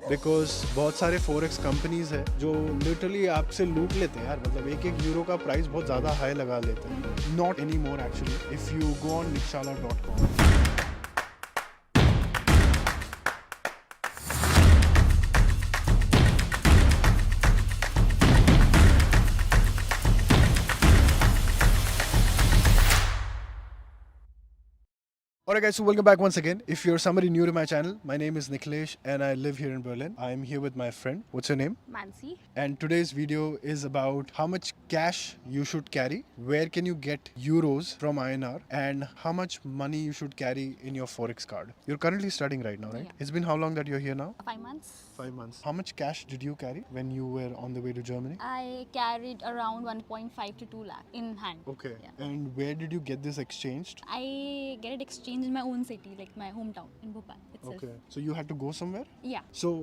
Because बहुत सारे forex companies है जो लिटरली आपसे लूट लेते हैं यार, मतलब एक एक यूरो का प्राइस बहुत ज़्यादा हाई लगा लेते हैं. Not any more actually if you go on nikshala.com. Alright guys, so welcome back once again. If you're somebody new to my channel, my name is Nikhilesh and I live here in Berlin. I'm here with my friend. What's your name? Mansi. And today's video is about how much cash you should carry, where can you get euros from INR, and how much money you should carry in your forex card. You're currently studying right now, right? Yeah. It's been how long that you're here now? 5 months. 5 months. How much cash did you carry when you were on the way to Germany? I carried around 1.5 to 2 lakh in hand. Okay. Yeah. And where did you get this exchanged? I get it exchanged in my own city, like my hometown in Bhopal itself. Okay. So you had to go somewhere? Yeah. So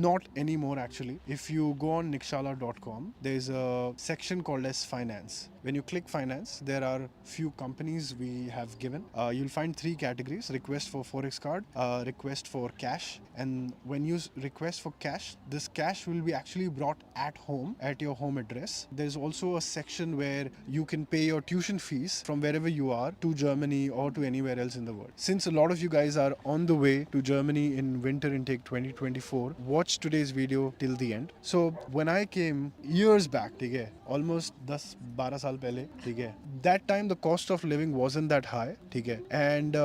not anymore actually. If you go on nikshala.com, there's a section called as finance. When you click finance, there are few companies we have given. You'll find 3 categories: request for forex card, request for cash, and when you request for cash, this cash will be actually brought at home at your home address. There's also a section where you can pay your tuition fees from wherever you are to Germany or to anywhere else in the world. Since a lot of you guys are on the way to Germany in winter intake 2024, watch today's video till the end. So when I came years back, ठीक है, almost 10-12 साल पहले, ठीक है, that time the cost of living wasn't that high, ठीक है, and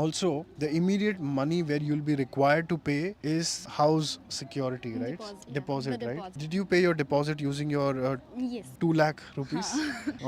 also the immediate money where you'll be required to pay is house security, right? Deposit, yeah. Deposit, The right? deposit. Did you pay your deposit using your Yes. 2 lakh rupees?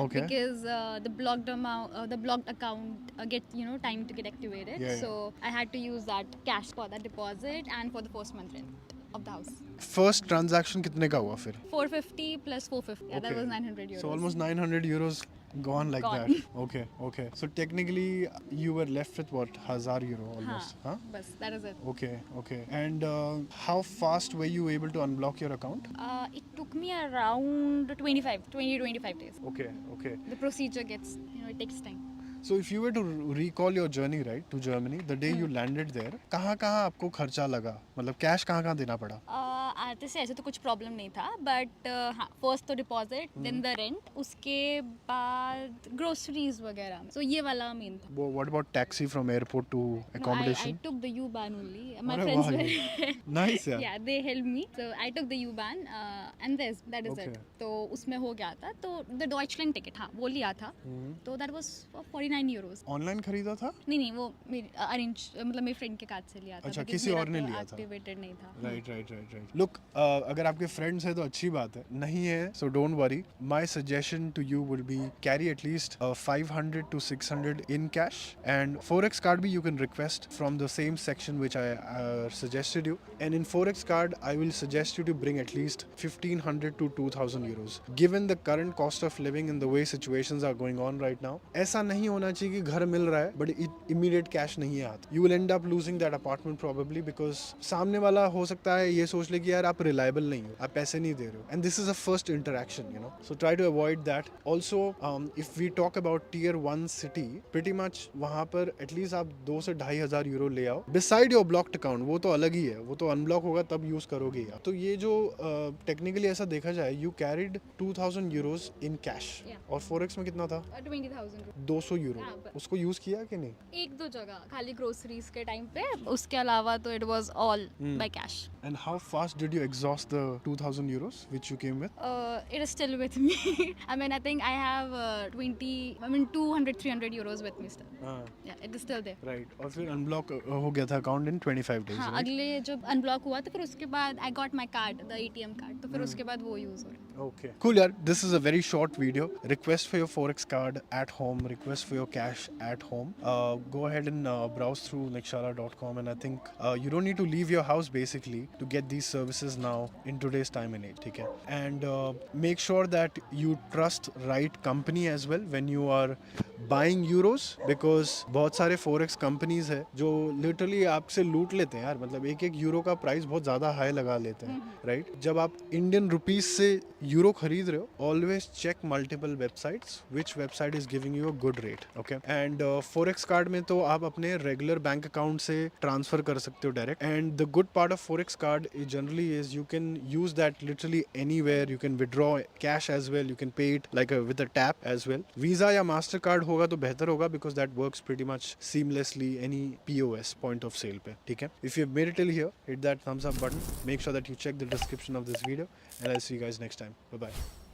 Okay. Because the blocked amount, the blocked account gets time to get activated. Yeah, yeah. So I had to use that cash for that deposit and for the first month rent of the house. First transaction कितने का हुआ फिर? 450 plus 450. Yeah, that Okay. was 900 euros. So almost 900 euros gone like Gone. that. Okay, okay. So technically you were left with what? 1000 euro almost. Huh? Bas, that is it. Okay, okay. And how fast were you able to unblock your account? It took me around 20 to 25 days. Okay, okay. The procedure gets, it takes time. So if you were to recall your journey, right, to Germany, the day you landed there, कहाँ आपको खर्चा लगा? मतलब cash कहाँ देना पड़ा? आते से ऐसे तो कुछ प्रॉब्लम नहीं था, बट हाँ, फर्स्ट तो डिपॉजिट, देन द रेंट, उसके बाद ग्रोसरीज वगैरह. सो ये वाला मेन था. What about taxi from airport to accommodation? I took the U-Bahn only. My अरे friends वाह were ये. Nice यार. yeah, they helped me. So I took the U-Bahn and that is Okay. it. तो उसमें हो गया था. तो the Deutschland ticket, हाँ, वो लिया था. तो that was for 49 euros. Online खरीदा था? नहीं वो अरेंज, मतलब मेरे फ्रेंड के कार्ड से लिया था. अच्छा, because किसी मेरा और ने तो लिया था. activated नहीं था. राइट. लुक, अगर आपके फ्रेंड्स हैं तो अच्छी बात है, नहीं है so don't worry. My suggestion to you would be carry at least 500 to 600 in cash, and forex card भी you can request from the same section which I suggested you. And in forex card I will suggest you to bring at least 1500 to 2000 euros. Given the current cost of living and the way situations are going on right now, ऐसा नहीं होना चाहिए कि घर मिल रहा है but immediate cash नहीं है हाथ. You will end up losing that apartment probably because सामने वाला हो सकता है ये सोच ले कि यार आप रिलायबल नहीं हो, आप पैसे नहीं दे रहे हो, and this is a first interaction, so try to avoid that. Also if we talk about tier 1 city, pretty much वहाँ पर एटलीस्ट आप 2 से 2500 यूरो ले आओ बिसाइड योर ब्लॉक्ड अकाउंट. वो तो अलग ही है, वो तो अनब्लॉक होगा तब यूज करोगे आप. तो ये जो टेक्निकली ऐसा देखा जाए, you carried 2000 euros in cash, और फोरेक्स में कितना था? 20,000. 200 यूरो. हाँ, बस. उसको यूज किया कि नहीं? एक दो जगह खाली ग्रोसरीज के टाइम पे, उसके अलावा तो it was all by cash. And how fast did you exhaust the 2000 euros which you came with? It is still with me. I think I have 200-300 euros with me still. Yeah, it is still there. Right. और फिर unblock हो गया था account in 25 days. हाँ, right? अगले जब unblock हुआ तो फिर उसके बाद I got my card, the ATM card, तो फिर उसके बाद वो यूज हो रहा है. Okay. Cool, yaar. This is a very short video. Request for your forex card at home. Request for your cash at home. Go ahead and browse through nikshala.com, and I think you don't need to leave your house basically to get these services now in today's time and age. Okay. And make sure that you trust right company as well when you are buying Euros, because बहुत सारे forex companies है जो literally आपसे लूट लेते हैं यार, मतलब एक एक यूरो का प्राइस बहुत ज्यादा हाई लगा लेते हैं, राइट? जब आप इंडियन रुपीज से यूरो खरीद रहे हो, always check multiple websites which website is giving you a good rate, okay? And forex card में तो आप अपने रेगुलर बैंक अकाउंट से ट्रांसफर कर सकते हो direct, and the good part of forex card generally is you can use that literally anywhere, you can withdraw cash as well, you can pay it like with a tap as well. Visa या Mastercard होगा तो बेहतर होगा because that works pretty much seamlessly any POS point of sale पे, ठीक है? If you've made it till here, hit that thumbs up button. Make sure that you check the description of this video and I'll see you guys next time. Bye bye.